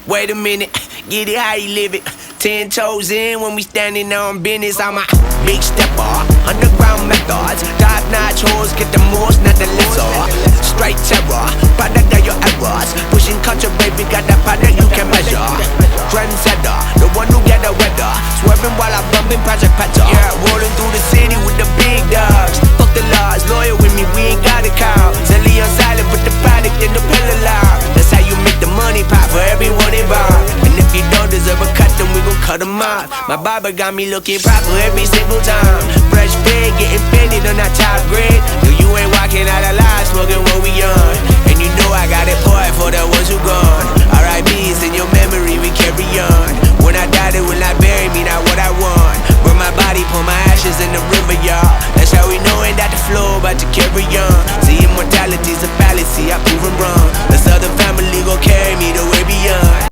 Wait a minute, get it how you live it. 10 toes in when we standing on business. I'm a big stepper, underground methods. Top notch hoes, get the most, not the lesser. Straight terror, product of your errors. Pushing culture, baby, got that product you can measure. Trendsetter, the one who get the weather. Swerving while I'm bumping Project Petter. Yeah, rolling through the city with the big dogs. Fuck the laws, loyal with me, we ain't got a cow. Zelly on silent, put the product in the pillar loud. That's how you make the money pop for everyone involved. And if you don't deserve a cut, then we gon' cut them off. My barber got me looking proper every single time. Fresh pig, getting painted on that top grade. No, you ain't walking out alive, smoking what we on. And you know I got it poured for the ones who gone. R.I.P.'s in your